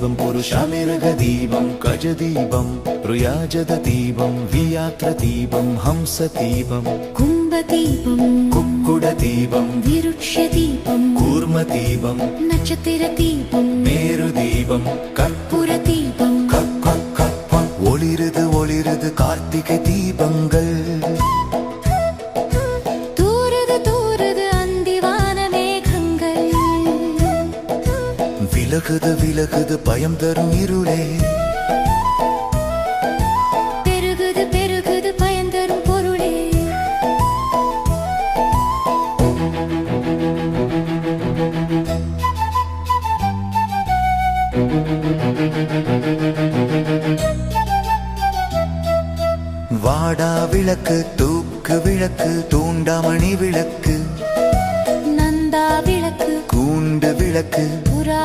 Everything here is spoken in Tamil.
दीपं पुरुषामिर्गदीपं गजदीपं रुयाजदीपं वियात्रदीपं हंसदीपं कुम्भदीपं कुक्कुडदीपं विरुक्षदीपं कूर्मदीपं नक्षत्रदीपं मेरुदीपं कर्पूरदीपं ஒளிருது ஒளிருது கார்த்திகை தீபங்கள் தூரது தூரது அந்திவான மேகங்கள் விலகுது விலகுது பயம் தரும் இருளே பெருகுது பெருகுது பயந்தரும் பொருளே வாடா விளக்கு தூக்கு விளக்கு தூண்டாமணி விளக்கு நந்தா விளக்கு கூண்டு விளக்கு புறா